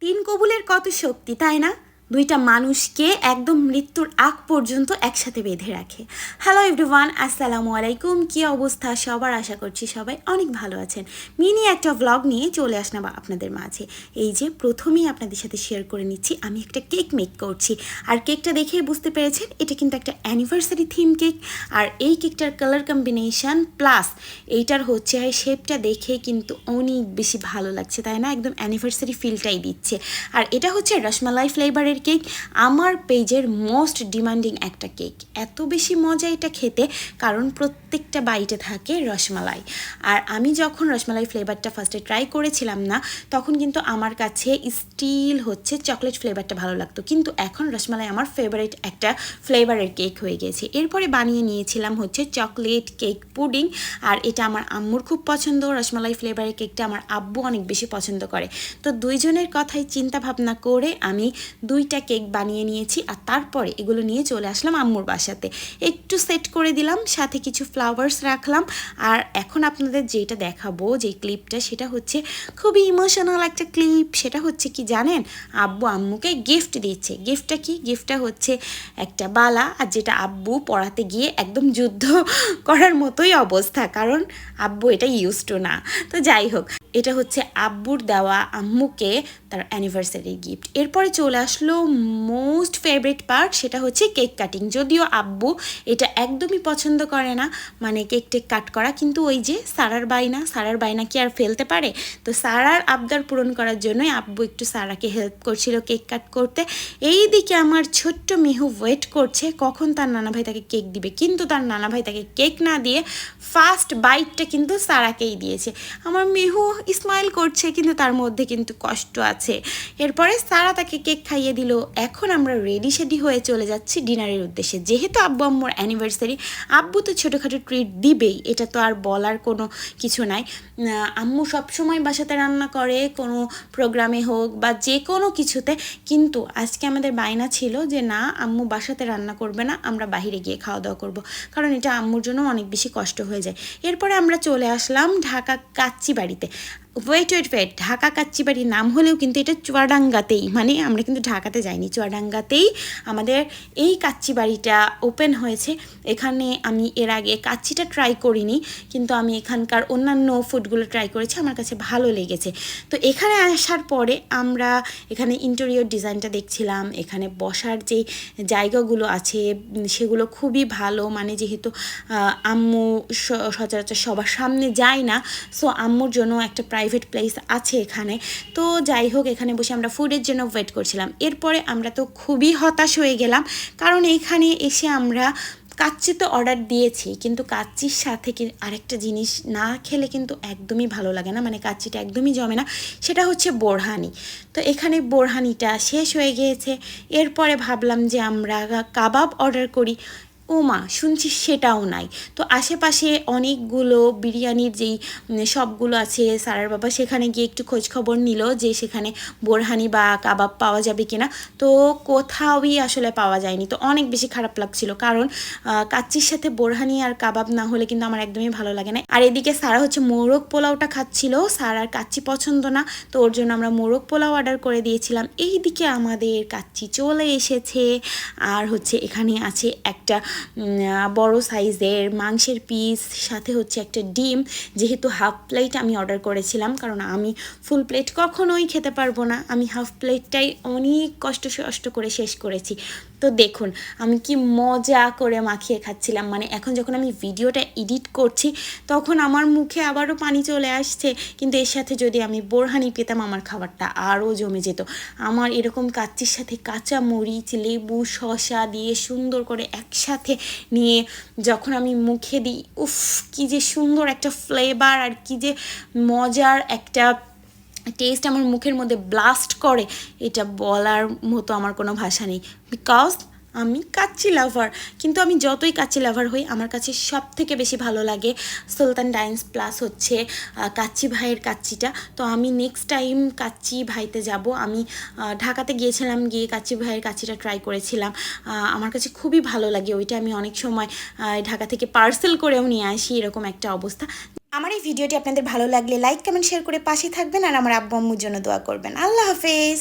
তিন কবুলের কত শক্তি তাই না? দুইটা মানুষকে একদম মৃত্যুর আগ পর্যন্ত একসাথে বেঁধে রাখে। হ্যালো এভরিওয়ান, আসসালামু আলাইকুম। কি অবস্থা সবার? আশা করছি সবাই অনেক ভালো আছেন। মিনি একটা ভ্লগ নিয়ে চলে আসলাম আপনাদের মাঝে। এই যে প্রথমেই আপনাদের সাথে শেয়ার করে নিচ্ছি, আমি একটা কেক মেক করছি। আর কেকটা দেখেই বুঝতে পেরেছেন এটা কিন্তু একটা অ্যানিভার্সারি থিম কেক। আর এই কেকটার কালার কম্বিনেশন প্লাস এইটার হচ্ছে শেপটা দেখে কিন্তু অনেক বেশি ভালো লাগছে তাই না? একদম অ্যানিভার্সারি ফিলটাই দিচ্ছে। আর এটা হচ্ছে রসমালাই ফ্লেভারের কেক, আমার পেজের মোস্ট ডিমান্ডিং একটা কেক। এত বেশি মজা এটা খেতে, কারণ প্রত্যেকটা বাইটে থাকে রসমালাই। আর আমি যখন রসমালাই ফ্লেভারটা ফার্স্টে ট্রাই করেছিলাম না, তখন কিন্তু আমার কাছে স্টিল হচ্ছে চকলেট ফ্লেভারটা ভালো লাগতো, কিন্তু এখন রসমালাই আমার ফেভারিট একটা ফ্লেভারের কেক হয়ে গেছে। এরপরে বানিয়ে নিয়েছিলাম হচ্ছে চকলেট কেক পুডিং, আর এটা আমার আম্মুর খুব পছন্দ। রসমালাই ফ্লেভারের কেকটা আমার আব্বু অনেক বেশি পছন্দ করে। তো দুইজনের কথাই চিন্তা ভাবনা করে আমি দুইটা কেক বানিয়ে নিয়েছি, আর তারপরে এগুলো নিয়ে চলে আসলাম আম্মুর বাসাতে। একটু সেট করে দিলাম, সাথে কিছু ফ্লাওয়ার্স রাখলাম। আর এখন আপনাদের যেটা দেখাবো, যে ক্লিপটা, সেটা হচ্ছে খুবই ইমোশনাল একটা ক্লিপ। সেটা হচ্ছে কি জানেন, আব্বু আম্মুকে গিফট দিচ্ছে। গিফটটা কি? গিফটটা হচ্ছে একটা বালা, আর যেটা আব্বু পড়াতে গিয়ে একদম যুদ্ধ করার মতোই অবস্থা, কারণ আব্বু এটা ইউজ টু না। তো যাই হোক, এটা হচ্ছে আব্বুর দেওয়া আম্মুকে তার অ্যানিভার্সারি গিফট। এরপরে চলে আসলো মোস্ট ফেভারিট পার্ট, সেটা হচ্ছে কেক কাটিং। যদিও আব্বু এটা একদমই পছন্দ করে না, মানে কেক টেক কাট করা, কিন্তু ওই যে সারার বায়না কি আর ফেলতে পারে? তো সারার আবদার পূরণ করার জন্যই আব্বু একটু সারাকে হেল্প করছিল কেক কাট করতে। এই দিকে আমার ছোট্ট মিহু ওয়েট করছে কখন তার নানাভাই তাকে কেক দিবে, কিন্তু তার নানাভাই তাকে কেক না দিয়ে ফার্স্ট বাইটটা কিন্তু সারাকেই দিয়েছে। আমার মিহু স্মাইল করছে, কিন্তু তার মধ্যে কিন্তু কষ্ট আছে। এরপরে সারা তাকে কেক খাইয়ে দিল। এখন আমরা রেডি শেডি হয়ে চলে যাচ্ছি ডিনারের উদ্দেশ্যে। যেহেতু আব্বু আম্মুর অ্যানিভার্সারি, আব্বু তো ছোটোখাটো ট্রিট দিবেই, এটা তো আর বলার কোনো কিছু নাই। আম্মু সবসময় বাসাতে রান্না করে, কোনো প্রোগ্রামে হোক বা যে কোনো কিছুতে, কিন্তু আজকে আমাদের বায়না ছিল যে না, আম্মু বাসাতে রান্না করবে না, আমরা বাইরে গিয়ে খাওয়া দাওয়া করবো, কারণ এটা আম্মুর জন্য অনেক বেশি কষ্ট হয়ে যায়। এরপরে আমরা চলে আসলাম ঢাকা কাচ্চি বাড়িতে। ওয়েট, ঢাকা কাচ্চি বাড়ির নাম হলেও কিন্তু এটা চুয়াডাঙ্গাতেই, মানে আমরা কিন্তু ঢাকাতে যাইনি, চুয়াডাঙ্গাতেই আমাদের এই কাচ্চি বাড়িটা ওপেন হয়েছে। এখানে আমি এর আগে কাচ্চিটা ট্রাই করিনি, কিন্তু আমি এখানকার অন্যান্য ফুডগুলো ট্রাই করেছি, আমার কাছে ভালো লেগেছে। তো এখানে আসার পরে আমরা এখানে ইন্টেরিয়র ডিজাইনটা দেখছিলাম। এখানে বসার যে জায়গাগুলো আছে সেগুলো খুবই ভালো, মানে যেহেতু আম্মু সচরাচর সবার সামনে যায় না, সো আম্মুর জন্য একটা প্রাইভেট প্লেস আছে এখানে। তো যাই হোক, এখানে বসে আমরা ফুডের জন্য ওয়েট করছিলাম। এরপরে আমরা তো খুবই হতাশ হয়ে গেলাম, কারণ এখানে এসে আমরা কাচ্চি তো অর্ডার দিয়েছি, কিন্তু কাচ্চির সাথে আরেকটা জিনিস না খেলে কিন্তু একদমই ভালো লাগে না, মানে কাচ্চিটা একদমই জমে না, সেটা হচ্ছে বোরহানি। তো এখানে বোরহানিটা শেষ হয়ে গিয়েছে। এরপরে ভাবলাম যে আমরা কাবাব অর্ডার করি। ও মা, শুনছি সেটাও নাই। তো আশেপাশে অনেকগুলো বিরিয়ানির যেই শপগুলো আছে, সারার বাবা সেখানে গিয়ে একটু খোঁজ খবর নিল যে সেখানে বোরহানি বা কাবাব পাওয়া যাবে কিনা। তো কোথাওই আসলে পাওয়া যায়নি। তো অনেক বেশি খারাপ লাগছিল, কারণ কাচ্চির সাথে বোরহানি আর কাবাব না হলে কিন্তু আমার একদমই ভালো লাগে না। আর এদিকে সারা হচ্ছে মোরগ পোলাওটা খাচ্ছিল, সারার কাচ্চি পছন্দ না, তো ওর জন্য আমরা মোরগ পোলাও অর্ডার করে দিয়েছিলাম। এইদিকে আমাদের কাচ্চি চলে এসেছে, আর হচ্ছে এখানে আছে একটা বড় সাইজের মাংসের পিস, সাথে হচ্ছে একটা ডিম। যেহেতু হাফ প্লেট আমি অর্ডার করেছিলাম, কারণ আমি ফুল প্লেট কখনোই খেতে পারবো না, আমি হাফ প্লেটটাই অনেক কষ্ট করে শেষ করেছি। তো দেখুন আমি কি মজা করে মাখিয়ে খাচ্ছিলাম, মানে এখন যখন আমি ভিডিওটা এডিট করছি তখন আমার মুখে আবারও পানি চলে আসছে, কিন্তু এর সাথে যদি আমি বোরহানি পেতাম আমার খাবারটা আরও জমে যেত। আমার এরকম কাচ্চির সাথে কাঁচা মরিচ, লেবু, শসা দিয়ে সুন্দর করে একসাথে নিয়ে যখন আমি মুখে দিই, উফ কি যে সুন্দর একটা ফ্লেভার, আর কি যে মজার একটা টেস্ট আমার মুখের মধ্যে ব্লাস্ট করে, এটা বলার মতো আমার কোনো ভাষা নেই। বিকজ আমি কাচ্চি লাভার, কিন্তু আমি যতই কাচ্চি লাভার হই, আমার কাছে সব থেকে বেশি ভালো লাগে সুলতান ডাইন্স প্লাস হচ্ছে কাচ্চি ভাইয়ের কাচ্চিটা। তো আমি নেক্সট টাইম কাচ্চি ভাইতে যাব। আমি ঢাকাতে গিয়েছিলাম, গিয়ে কাচ্চি ভাইয়ের কাচ্চিটা ট্রাই করেছিলাম, আমার কাছে খুবই ভালো লাগে ওইটা। আমি অনেক সময় ঢাকা থেকে পার্সেল করেও নিয়ে আসি, এরকম একটা অবস্থা। আমার এই ভিডিওটি আপনাদের ভালো লাগলে লাইক, কমেন্ট, শেয়ার করে পাশে থাকবেন, আর আমার আব্বু আম্মুর জন্য দোয়া করবেন। আল্লাহ হাফেজ।